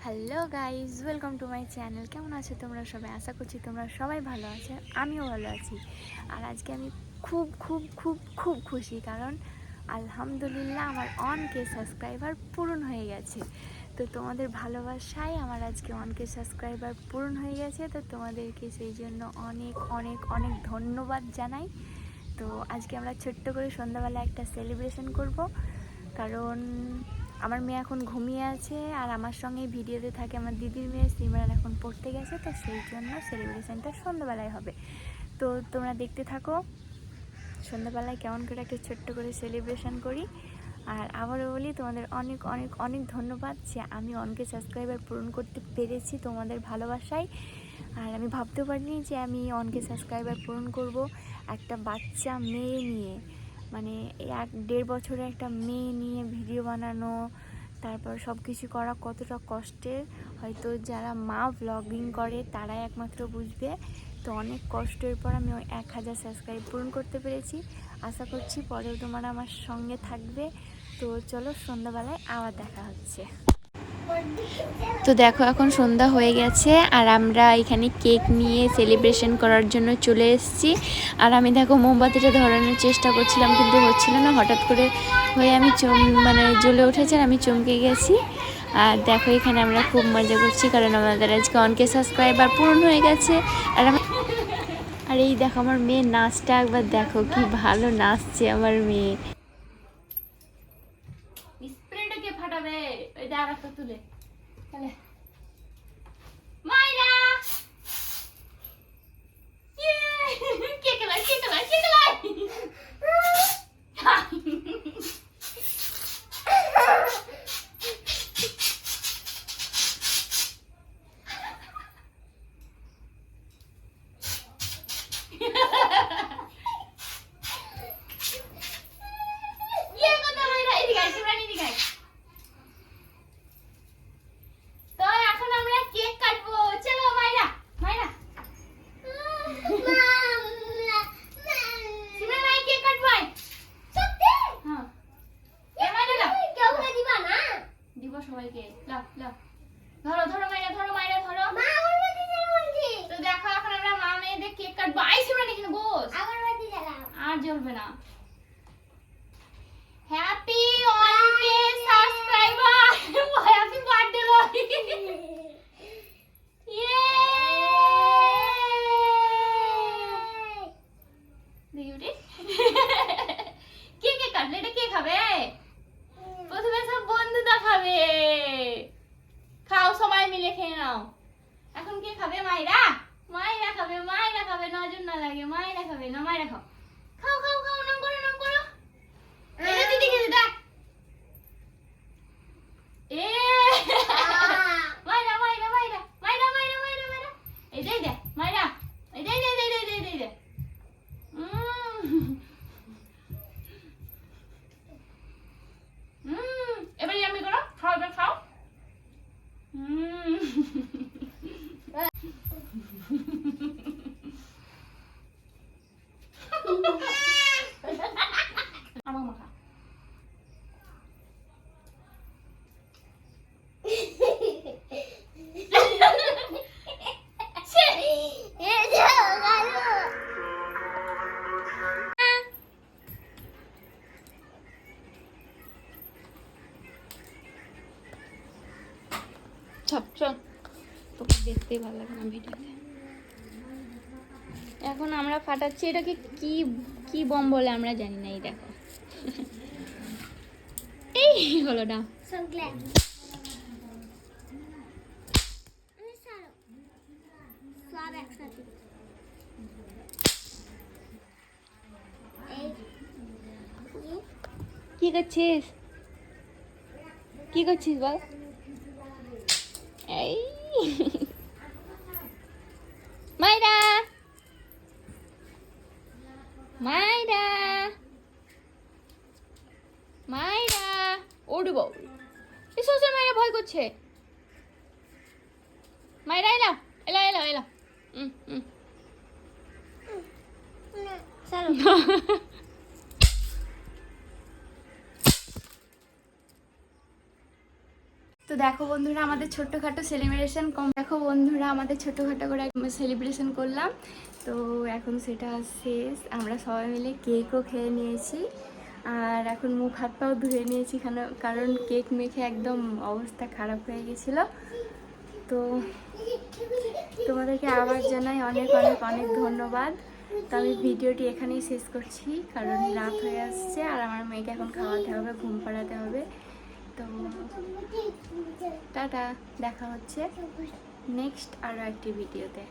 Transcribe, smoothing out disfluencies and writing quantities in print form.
Hello guys, welcome to my channel. কেমন আছো তোমরা সবাই? আশা করছি তোমরা সবাই ভালো আছো, আমিও ভালো আছি। আর আজকে আমি খুব খুব খুব খুব খুশি, কারণ আলহামদুলিল্লাহ আমার 1K সাবস্ক্রাইবার পূরণ হয়ে গেছে। তো তোমাদের ভালোবাসায় আমার আজকে 1K সাবস্ক্রাইবার পূরণ হয়ে গেছে। তো তোমাদেরকে সেই জন্য অনেক অনেক অনেক ধন্যবাদ জানাই। তো আজকে আমরা ছোট্ট করে সন্ধ্যাবেলা একটা সেলিব্রেশন করব, কারণ আমার মেয়ে এখন ঘুমিয়ে আছে আর আমার সঙ্গে ভিডিওতে থাকে আমার দিদির মেয়ে সিমরান, এখন পড়তে গেছে। তো সেই জন্য সেলিব্রেশনটা সন্ধ্যাবেলায় হবে। তো তোমরা দেখতে থাকো সন্ধ্যাবেলায় কেমন করে একটা ছোট্ট করে সেলিব্রেশন করি। আর আবারও বলি, তোমাদের অনেক অনেক অনেক ধন্যবাদ যে আমি 1K সাবস্ক্রাইবার পূরণ করতে পেরেছি তোমাদের ভালোবাসায়। আর আমি ভাবতেও পারিনি যে আমি 1K সাবস্ক্রাইবার পূরণ করব একটা বাচ্চা মেয়ে নিয়ে, মানে 1-1.5 বছরের একটা মেয়ে নিয়ে ভিডিও বানানো, তারপর সব কিছু করা কতটা কষ্টের হয়তো যারা মা ব্লগিং করে তারাই একমাত্র বুঝবে। তো অনেক কষ্টের পর আমি ওই 1000 সাবস্ক্রাইব পূরণ করতে পেরেছি। আশা করছি পরেও তোমরা আমার সঙ্গে থাকবে। তো চলো, সন্ধ্যাবেলায় আবার দেখা হচ্ছে। তো দেখো, এখন সন্ধ্যা হয়ে গেছে আর আমরা এখানে কেক নিয়ে সেলিব্রেশন করার জন্য চলে এসেছি। আর আমি দেখো মোমবাতিটা ধরানোর চেষ্টা করছিলাম, কিন্তু হচ্ছিল না। হঠাৎ করে হয়ে আমি জ্বলে উঠেছে আর আমি চমকে গেছি। আর দেখো, এখানে আমরা খুব মজা করছি, কারণ আমাদের আজকে 1K সাবস্ক্রাইবার পূরণ হয়ে গেছে। আর এই দেখো আমার মেয়ে নাচটা একবার দেখো, কি ভালো নাচছে আমার মেয়ে। স্প্রেটাকে ফাটাবে, ওই দে আরেকটা তুলে চলে মাইরা। কে খেলায় কে খেলায় কে খেলায় সবাইকে। ধরো ধরো মাইরা, ধরো মাইরা, ধরো। তো দেখো, এখন আমরা মা মেয়েদের কেক কাটবো। আইসি মানে এখানে বস, আর জ্বলবে না। Happy 1K subscriber, happy birthday Lori. ইয়ে দেখি কে কে কাটলে, এটা কে খাবে? প্রথমে সব বন্ধুরা খাবে। খাও, সবাই মিলে খেয়ে নাও। এখন কে খাবে? মাইরা। মাইরা খাবে, মাইরা খাবে, নজর না লাগে। মাইরা খাবে না, মাইরা খাও। খাও খাও খাও, নাম করো নাম করো। এটা দিদি খেতে দেখ। এ মাইরা মাইরা মাইরা মাইরা মাইরা মাইরা মাইরা, এই দে দে মাইরা, এই দে দে দে দে দে দে। এবারে আমি করো, খাও এবার খাও। আমার মাখা তোকে দেখতেই ভালো লাগে না ভিডিওতে। এখন আমরা ফাটাচ্ছি, এটাকে কি কি বম বলে আমরা জানি না। এই দেখো, এই হলো না। কি করছিস, কি করছিস বল? এই মাইরা মাইরা মাইরা, উঠব। এই সোশ্যাল মাইরা ভয় করছে। মাইরা এলা এলা এলা এলা। তো তো দেখো বন্ধুরা আমাদের ছোট্টখাটো সেলিব্রেশন দেখো বন্ধুরা আমাদের ছোট্টখাটো করে সেলিব্রেশন করলাম। তো এখন সেটা শেষ, আমরা সবাই মিলে কেকও খেয়ে নিয়েছি আর এখন মুখ হাত পাও ধুয়ে নিয়েছি কারণ কেক মেখে একদম অবস্থা খারাপ হয়ে গেছিলো। তো তোমাদেরকে আবার জানাই অনেক অনেক অনেক ধন্যবাদ। তো আমি ভিডিওটি এখানেই শেষ করছি কারণ রাত হয়ে আসছে আর আমার মেয়েকে এখন খাওয়াতে হবে, ঘুম পাড়াতে হবে। তো টাটা, দেখা হচ্ছে নেক্সট আরও একটি ভিডিওতে।